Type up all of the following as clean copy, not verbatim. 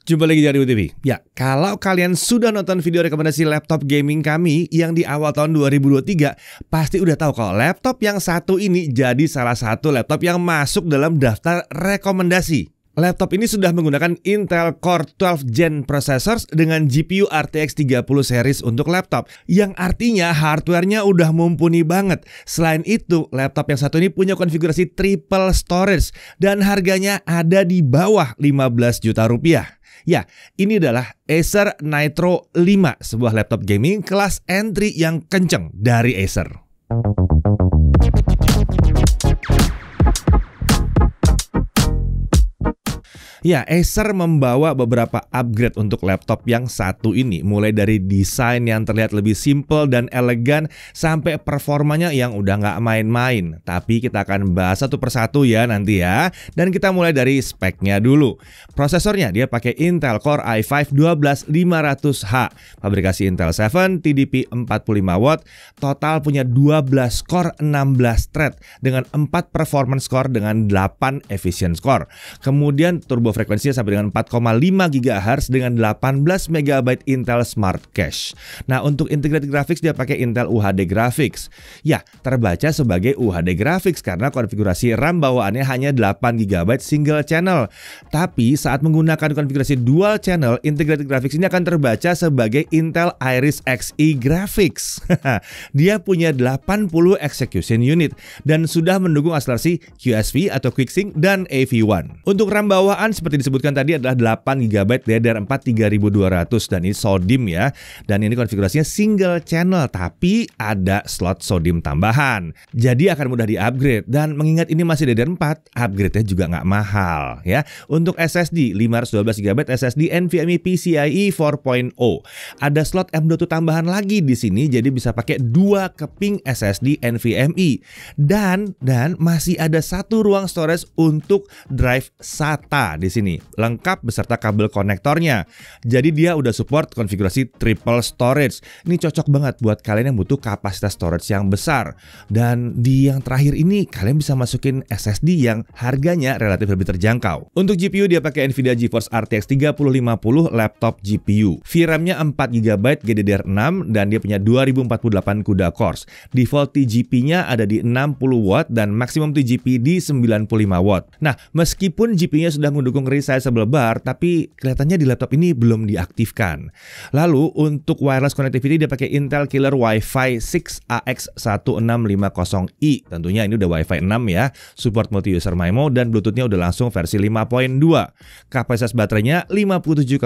Jumpa lagi di Aryo TV. Ya, kalau kalian sudah nonton video rekomendasi laptop gaming kami yang di awal tahun 2023, pasti udah tahu kalau laptop yang satu ini jadi salah satu laptop yang masuk dalam daftar rekomendasi. Laptop ini sudah menggunakan Intel Core 12 Gen processors dengan GPU RTX 30 series untuk laptop, yang artinya hardware-nya udah mumpuni banget. Selain itu, laptop yang satu ini punya konfigurasi triple storage dan harganya ada di bawah 15 juta rupiah. Ya, ini adalah Acer Nitro 5, sebuah laptop gaming kelas entry yang kenceng dari Acer. Ya, Acer membawa beberapa upgrade untuk laptop yang satu ini, mulai dari desain yang terlihat lebih simple dan elegan sampai performanya yang udah nggak main-main. Tapi kita akan bahas satu persatu ya nanti ya. Dan kita mulai dari speknya dulu. Prosesornya dia pakai Intel Core i5 12500H, pabrikasi Intel 7, TDP 45 watt, total punya 12 core 16 thread dengan 4 performance core dengan 8 efficient core. Kemudian turbo frekuensinya sampai dengan 4,5 GHz dengan 18 MB Intel Smart Cache. Nah, untuk integrated graphics dia pakai Intel UHD Graphics. Ya, terbaca sebagai UHD Graphics karena konfigurasi RAM bawaannya hanya 8 GB single channel. Tapi saat menggunakan konfigurasi dual channel, integrated graphics ini akan terbaca sebagai Intel Iris Xe Graphics. Dia punya 80 execution unit dan sudah mendukung akselerasi QSV atau QuickSync dan AV1. Untuk RAM bawaan seperti disebutkan tadi adalah 8 GB DDR4 3200 dan ini SODIMM ya. Dan ini konfigurasinya single channel tapi ada slot SODIMM tambahan. Jadi akan mudah di-upgrade dan mengingat ini masih DDR4, upgrade-nya juga nggak mahal ya. Untuk SSD 512 GB SSD NVMe PCIe 4.0. Ada slot M.2 tambahan lagi di sini jadi bisa pakai 2 keping SSD NVMe dan masih ada satu ruang storage untuk drive SATA di sini, lengkap beserta kabel konektornya. Jadi dia udah support konfigurasi triple storage. Ini cocok banget buat kalian yang butuh kapasitas storage yang besar. Dan di yang terakhir ini kalian bisa masukin SSD yang harganya relatif lebih terjangkau. Untuk GPU dia pakai Nvidia GeForce RTX 3050 laptop GPU. VRAM-nya 4 GB GDDR6 dan dia punya 2048 CUDA cores. Default TGP-nya ada di 60 watt dan maksimum TGP di 95 watt. Nah, meskipun GPU-nya sudah mendukung resizable bar, tapi kelihatannya di laptop ini belum diaktifkan. Lalu untuk wireless connectivity dia pakai Intel Killer Wi-Fi 6 AX1650i. Tentunya ini udah Wi-Fi 6 ya. Support multi-user MIMO dan Bluetooth-nya udah langsung versi 5.2. Kapasitas baterainya 57,5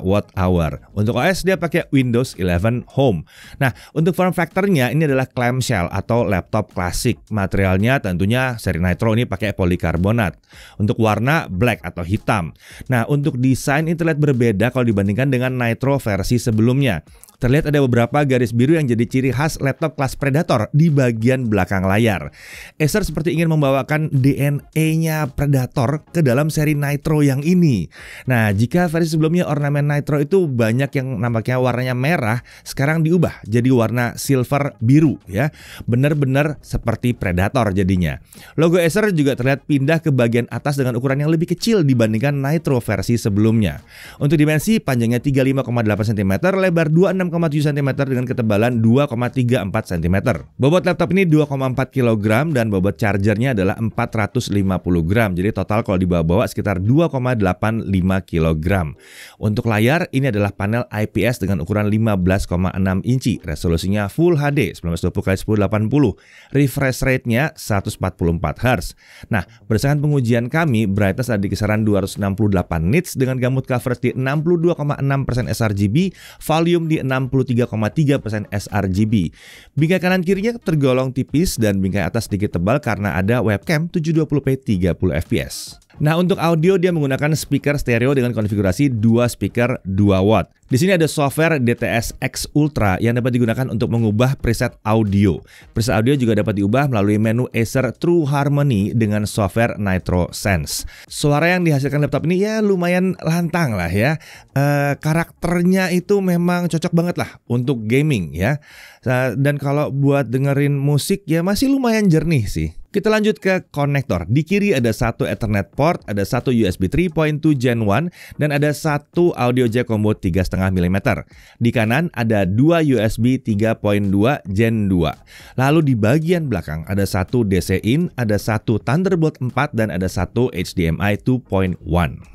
Wh. Untuk OS dia pakai Windows 11 Home. Nah, untuk form factor-nya ini adalah clamshell atau laptop klasik. Materialnya tentunya seri Nitro ini pakai polikarbonat. Untuk warna black atau hitam. Nah, untuk desain ini terlihat berbeda kalau dibandingkan dengan Nitro versi sebelumnya. Terlihat ada beberapa garis biru yang jadi ciri khas laptop kelas Predator di bagian belakang layar. Acer seperti ingin membawakan DNA-nya Predator ke dalam seri Nitro yang ini. Nah, jika versi sebelumnya ornamen Nitro itu banyak yang nampaknya warnanya merah, sekarang diubah jadi warna silver biru ya. Benar-benar seperti Predator jadinya. Logo Acer juga terlihat pindah ke bagian atas dengan ukuran yang lebih kecil dibandingkan Nitro versi sebelumnya. Untuk dimensi, panjangnya 35,8 cm, lebar 26,7 cm dengan ketebalan 2,34 cm. Bobot laptop ini 2,4 kg dan bobot chargernya adalah 450 gram. Jadi total kalau dibawa-bawa sekitar 2,85 kg. Untuk layar ini adalah panel IPS dengan ukuran 15,6 inci. Resolusinya Full HD 1920x1080. Refresh rate-nya 144 Hz. Nah, berdasarkan pengujian kami, brightness ada di kisaran 268 nits dengan gamut coverage di 62,6% sRGB, volume di 63,3% sRGB. Bingkai kanan kirinya tergolong tipis dan bingkai atas sedikit tebal karena ada webcam 720p 30 fps. Nah, untuk audio dia menggunakan speaker stereo dengan konfigurasi 2 speaker 2 watt. Di sini ada software DTS X Ultra yang dapat digunakan untuk mengubah preset audio. Preset audio juga dapat diubah melalui menu Acer True Harmony dengan software Nitro Sense. Suara yang dihasilkan laptop ini ya lumayan lantang lah ya. Karakternya itu memang cocok banget lah untuk gaming ya. Dan kalau buat dengerin musik ya masih lumayan jernih sih. Kita lanjut ke konektor. Di kiri ada satu Ethernet port, ada satu USB 3.2 Gen 1, dan ada satu audio jack combo 3,5 mm. Di kanan ada dua USB 3.2 Gen 2. Lalu di bagian belakang ada satu DC in, ada satu Thunderbolt 4, dan ada satu HDMI 2.1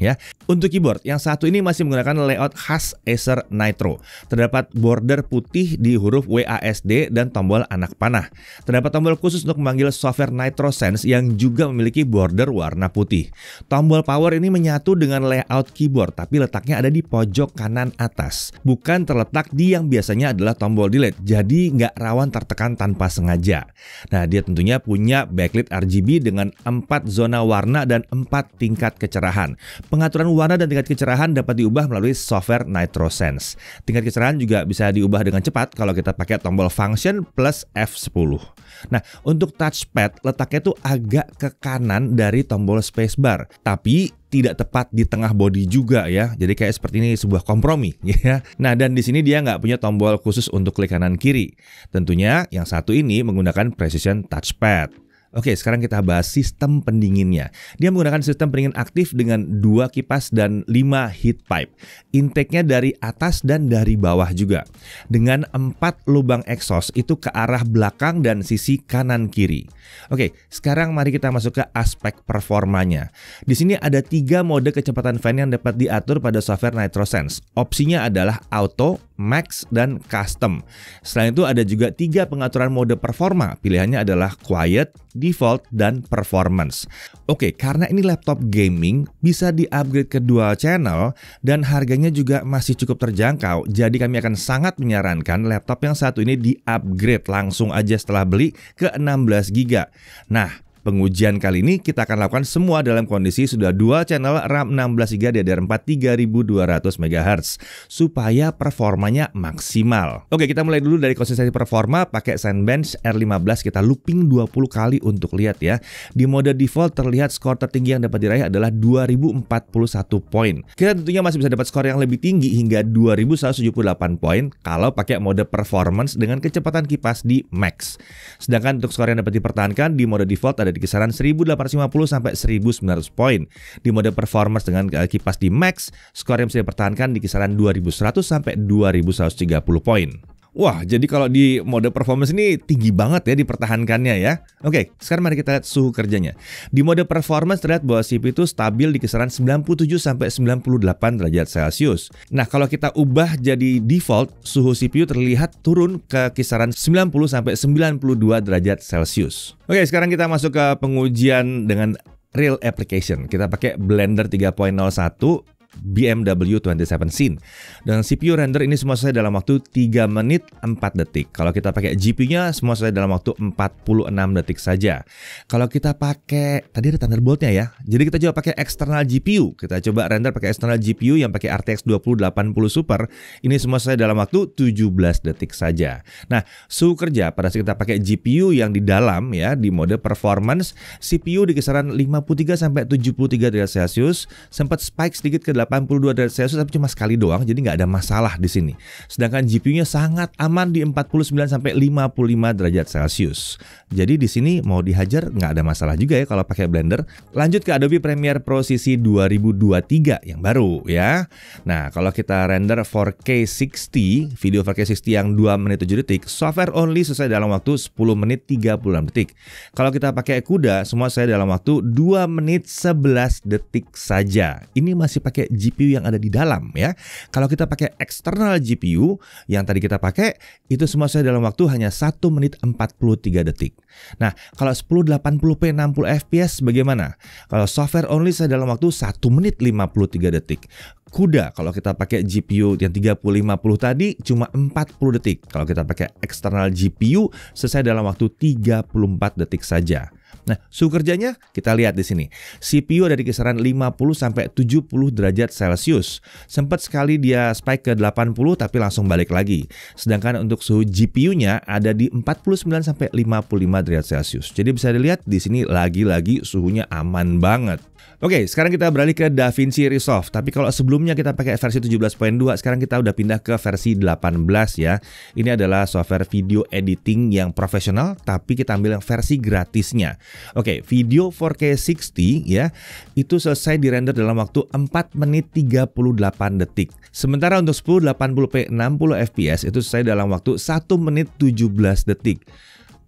ya. Untuk keyboard, yang satu ini masih menggunakan layout khas Acer Nitro. Terdapat border putih di huruf WASD dan tombol anak panah. Terdapat tombol khusus untuk memanggil software NitroSense yang juga memiliki border warna putih. Tombol power ini menyatu dengan layout keyboard, tapi letaknya ada di pojok kanan atas. Bukan terletak di yang biasanya adalah tombol delete, jadi nggak rawan tertekan tanpa sengaja. Nah, dia tentunya punya backlit RGB dengan 4 zona warna dan 4 tingkat kecerahan. Pengaturan warna dan tingkat kecerahan dapat diubah melalui software NitroSense. Tingkat kecerahan juga bisa diubah dengan cepat kalau kita pakai tombol function plus F10. Nah, untuk touchpad letaknya tuh agak ke kanan dari tombol spacebar, tapi tidak tepat di tengah body juga ya. Jadi kayak seperti ini sebuah kompromi ya. Nah, dan di sini dia nggak punya tombol khusus untuk klik kanan kiri. Tentunya yang satu ini menggunakan precision touchpad. Oke, sekarang kita bahas sistem pendinginnya. Dia menggunakan sistem pendingin aktif dengan 2 kipas dan 5 heat pipe. Intake-nya dari atas dan dari bawah juga. Dengan 4 lubang exhaust itu ke arah belakang dan sisi kanan kiri. Oke, sekarang mari kita masuk ke aspek performanya. Di sini ada 3 mode kecepatan fan yang dapat diatur pada software NitroSense. Opsinya adalah Auto, Max, dan Custom. Selain itu ada juga 3 pengaturan mode performa. Pilihannya adalah Quiet, Default, dan Performance. Oke, karena ini laptop gaming, bisa di-upgrade ke dual channel dan harganya juga masih cukup terjangkau. Jadi kami akan sangat menyarankan laptop yang satu ini di-upgrade langsung aja setelah beli ke 16 GB. Nah, pengujian kali ini kita akan lakukan semua dalam kondisi sudah dual channel RAM 16GB DDR4 3200 MHz supaya performanya maksimal. Oke, kita mulai dulu dari konsistensi performa. Pakai Cinebench R15 kita looping 20 kali untuk lihat ya. Di mode default terlihat skor tertinggi yang dapat diraih adalah 2041 poin. Kita tentunya masih bisa dapat skor yang lebih tinggi hingga 2178 poin kalau pakai mode performance dengan kecepatan kipas di max. Sedangkan untuk skor yang dapat dipertahankan di mode default ada di kisaran 1850 sampai 1900 poin. Di mode performance dengan kipas di max, skor yang bisa dipertahankan di kisaran 2100 sampai 2130 poin. Wah, jadi kalau di mode performance ini tinggi banget ya dipertahankannya ya. Oke, sekarang mari kita lihat suhu kerjanya. Di mode performance terlihat bahwa CPU itu stabil di kisaran 97 sampai 98 derajat Celcius. Nah, kalau kita ubah jadi default, suhu CPU terlihat turun ke kisaran 90 sampai 92 derajat Celcius. Oke, sekarang kita masuk ke pengujian dengan real application. Kita pakai Blender 3.01 BMW 27 Scene. Dengan CPU render ini semua selesai dalam waktu 3 menit 4 detik. Kalau kita pakai GPU-nya semua selesai dalam waktu 46 detik saja. Kalau kita pakai, tadi ada Thunderbolt-nya ya. Jadi kita coba pakai external GPU. Kita coba render pakai external GPU yang pakai RTX 2080 Super. Ini semua selesai dalam waktu 17 detik saja. Nah, suhu kerja pada saat kita pakai GPU yang di dalam ya, di mode performance, CPU di kisaran 53 sampai 73 derajat Celcius, sempat spike sedikit ke 82 derajat Celcius tapi cuma sekali doang, jadi nggak ada masalah di sini. Sedangkan GPU-nya sangat aman di 49 sampai 55 derajat Celcius. Jadi di sini mau dihajar nggak ada masalah juga ya kalau pakai Blender. Lanjut ke Adobe Premiere Pro CC 2023 yang baru ya. Nah, kalau kita render 4K 60, video 4K 60 yang 2 menit 7 detik, software only selesai dalam waktu 10 menit 36 detik. Kalau kita pakai CUDA, semua selesai dalam waktu 2 menit 11 detik saja. Ini masih pakai GPU yang ada di dalam ya. Kalau kita pakai external GPU yang tadi kita pakai, itu semua selesai dalam waktu hanya 1 menit 43 detik. Nah, kalau 1080p 60 fps bagaimana? Kalau software only selesai dalam waktu 1 menit 53 detik. CUDA kalau kita pakai GPU yang 3050 tadi cuma 40 detik. Kalau kita pakai external GPU selesai dalam waktu 34 detik saja. Nah, suhu kerjanya kita lihat di sini. CPU ada di kisaran 50 sampai 70 derajat Celcius. Sempat sekali dia spike ke 80 tapi langsung balik lagi. Sedangkan untuk suhu GPU-nya ada di 49 sampai 55 derajat Celcius. Jadi bisa dilihat di sini lagi-lagi suhunya aman banget. Oke, sekarang kita beralih ke DaVinci Resolve. Tapi kalau sebelumnya kita pakai versi 17.2, sekarang kita udah pindah ke versi 18 ya. Ini adalah software video editing yang profesional, tapi kita ambil yang versi gratisnya. Oke, video 4K 60 ya, itu selesai dirender dalam waktu 4 menit 38 detik. Sementara untuk 1080p 60 fps itu selesai dalam waktu 1 menit 17 detik.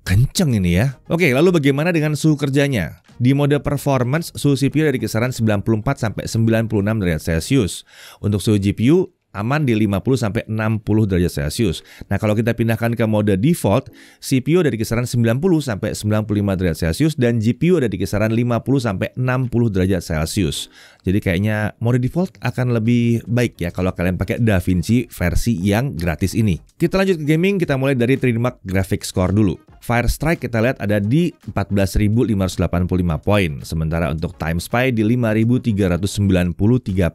Kenceng ini ya. Oke, lalu bagaimana dengan suhu kerjanya? Di mode performance, suhu CPU dari kisaran 94 sampai 96 derajat Celcius. Untuk suhu GPU aman di 50 sampai 60 derajat Celcius. Nah, kalau kita pindahkan ke mode default, CPU ada di kisaran 90 sampai 95 derajat Celcius dan GPU ada di kisaran 50 sampai 60 derajat Celcius. Jadi kayaknya mode default akan lebih baik ya kalau kalian pakai DaVinci versi yang gratis ini. Kita lanjut ke gaming, kita mulai dari 3D Mark Graphics Score dulu. Firestrike kita lihat ada di 14.585 poin, sementara untuk Time Spy di 5.393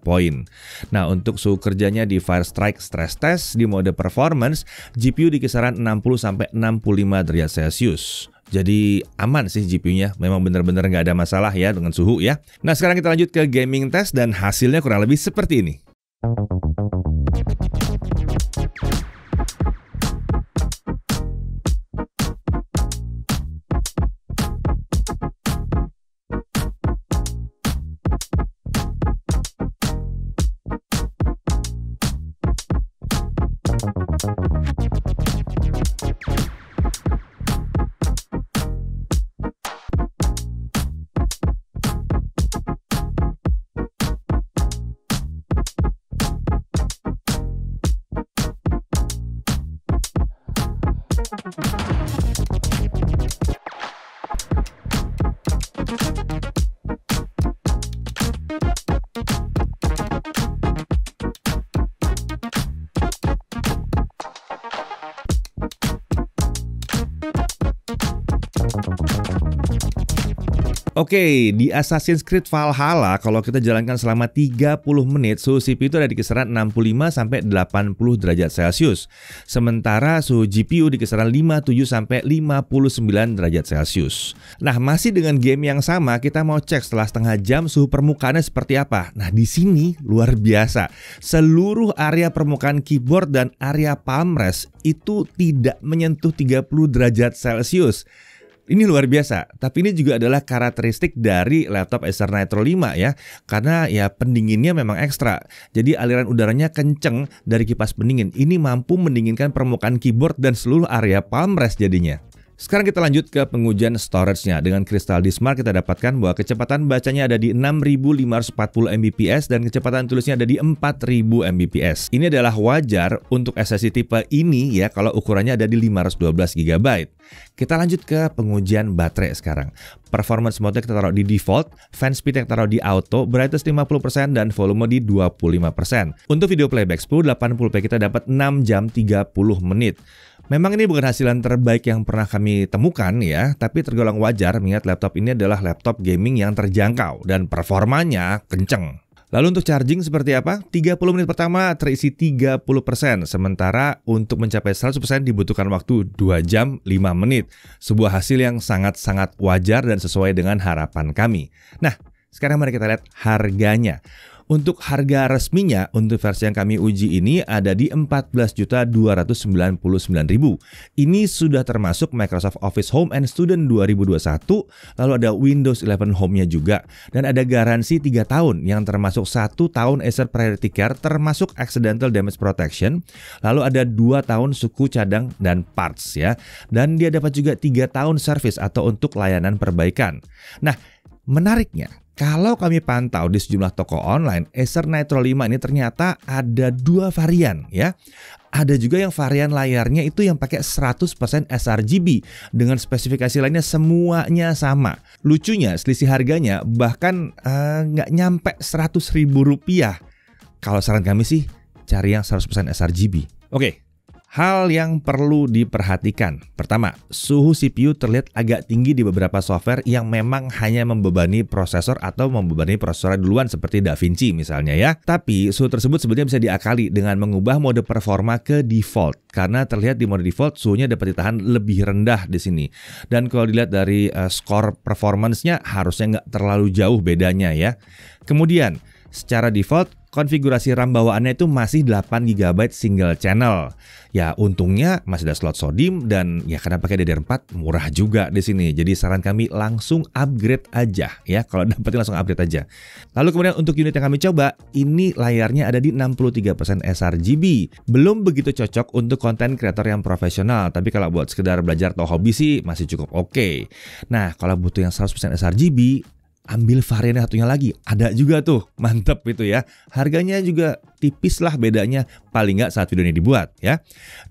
poin. Nah, untuk suhu kerjanya di Firestrike Stress Test di mode performance, GPU di kisaran 60 sampai 65 derajat Celcius. Jadi aman sih GPU-nya, memang benar-benar nggak ada masalah ya dengan suhu ya. Nah, sekarang kita lanjut ke gaming test dan hasilnya kurang lebih seperti ini. Oke, di Assassin's Creed Valhalla kalau kita jalankan selama 30 menit, suhu CPU itu ada di kisaran 65 sampai 80 derajat Celcius. Sementara suhu GPU di kisaran 57 sampai 59 derajat Celcius. Nah, masih dengan game yang sama, kita mau cek setelah setengah jam suhu permukaannya seperti apa. Nah, di sini luar biasa. Seluruh area permukaan keyboard dan area palm rest itu tidak menyentuh 30 derajat Celcius. Ini luar biasa, tapi ini juga adalah karakteristik dari laptop Acer Nitro 5 ya. Karena ya pendinginnya memang ekstra. Jadi aliran udaranya kenceng dari kipas pendingin. Ini mampu mendinginkan permukaan keyboard dan seluruh area palm rest jadinya. Sekarang kita lanjut ke pengujian storage-nya. Dengan Crystal Disk Mark kita dapatkan bahwa kecepatan bacanya ada di 6540 Mbps dan kecepatan tulisnya ada di 4000 Mbps. Ini adalah wajar untuk SSD tipe ini ya kalau ukurannya ada di 512 GB. Kita lanjut ke pengujian baterai sekarang. Performance mode kita taruh di default, fan speed kita taruh di auto, brightness 50% dan volume di 25%. Untuk video playback 1080p kita dapat 6 jam 30 menit. Memang ini bukan hasilan terbaik yang pernah kami temukan ya, tapi tergolong wajar mengingat laptop ini adalah laptop gaming yang terjangkau dan performanya kenceng. Lalu untuk charging seperti apa? 30 menit pertama terisi 30%, sementara untuk mencapai 100% dibutuhkan waktu 2 jam 5 menit. Sebuah hasil yang sangat-sangat wajar dan sesuai dengan harapan kami. Nah, sekarang mari kita lihat harganya. Untuk harga resminya untuk versi yang kami uji ini ada di 14.299.000. Ini sudah termasuk Microsoft Office Home and Student 2021, lalu ada Windows 11 Home-nya juga, dan ada garansi 3 tahun yang termasuk 1 tahun Acer Priority Care termasuk Accidental Damage Protection, lalu ada 2 tahun suku cadang dan parts ya, dan dia dapat juga 3 tahun service atau untuk layanan perbaikan. Nah, menariknya, kalau kami pantau di sejumlah toko online, Acer Nitro 5 ini ternyata ada 2 varian ya. Ada juga yang varian layarnya itu yang pakai 100% sRGB dengan spesifikasi lainnya semuanya sama. Lucunya selisih harganya bahkan nggak nyampe Rp100.000. Kalau saran kami sih cari yang 100% sRGB. Oke. Hal yang perlu diperhatikan. Pertama, suhu CPU terlihat agak tinggi di beberapa software yang memang hanya membebani prosesor atau membebani prosesor duluan seperti DaVinci misalnya ya. Tapi suhu tersebut sebenarnya bisa diakali dengan mengubah mode performa ke default. Karena terlihat di mode default suhunya dapat ditahan lebih rendah di sini. Dan kalau dilihat dari skor performance-nya harusnya nggak terlalu jauh bedanya ya. Kemudian, secara default, konfigurasi RAM bawaannya itu masih 8 GB single channel. Ya untungnya masih ada slot SODIMM dan ya karena pakai DDR4 murah juga di sini. Jadi saran kami langsung upgrade aja ya. Kalau dapetin langsung upgrade aja. Lalu kemudian untuk unit yang kami coba, ini layarnya ada di 63% sRGB. Belum begitu cocok untuk konten kreator yang profesional, tapi kalau buat sekedar belajar atau hobi sih masih cukup oke. Nah, kalau butuh yang 100% sRGB, ambil varian satunya lagi, ada juga tuh, mantep itu ya. Harganya juga tipis lah bedanya, paling nggak saat video ini dibuat ya.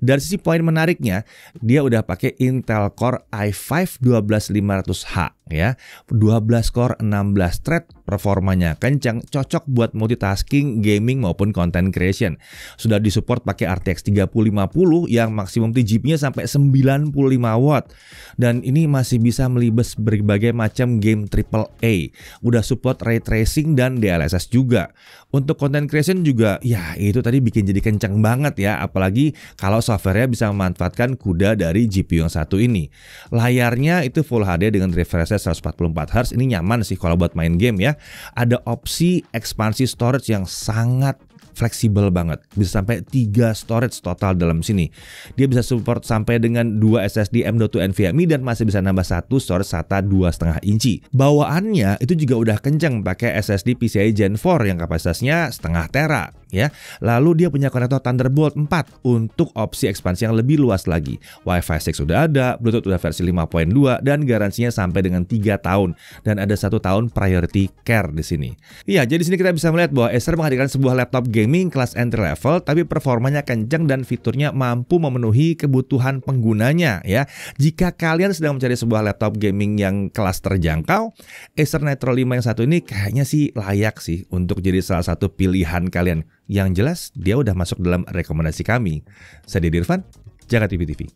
Dari sisi poin menariknya, dia udah pakai Intel Core i5 12500H ya, 12 core 16 thread, performanya kencang, cocok buat multitasking, gaming maupun content creation. Sudah disupport pakai RTX 3050 yang maksimum GPU-nya sampai 95 watt. Dan ini masih bisa melibas berbagai macam game AAA. Udah support ray tracing dan DLSS juga. Untuk content creation juga ya itu tadi bikin jadi kencang banget ya, apalagi kalau softwarenya bisa memanfaatkan CUDA dari GPU yang satu ini. Layarnya itu Full HD dengan refresh 144Hz, ini nyaman sih kalau buat main game ya. Ada opsi ekspansi storage yang sangat fleksibel banget, bisa sampai 3 storage total dalam sini. Dia bisa support sampai dengan 2 SSD M.2 NVMe dan masih bisa nambah 1 storage SATA 2,5 inci. Bawaannya itu juga udah kenceng pakai SSD PCIe Gen 4 yang kapasitasnya setengah tera ya. Lalu dia punya konektor Thunderbolt 4 untuk opsi ekspansi yang lebih luas lagi. Wi-Fi 6 sudah ada, Bluetooth udah versi 5.2 dan garansinya sampai dengan 3 tahun dan ada 1 tahun priority care di sini. Iya, jadi di sini kita bisa melihat bahwa Acer menghadirkan sebuah laptop gaming kelas entry level tapi performanya kencang dan fiturnya mampu memenuhi kebutuhan penggunanya ya. Jika kalian sedang mencari sebuah laptop gaming yang kelas terjangkau, Acer Nitro 5 yang satu ini kayaknya sih layak sih untuk jadi salah satu pilihan kalian. Yang jelas dia udah masuk dalam rekomendasi kami. Saya Deddy Irfan, Jakarta TV TV.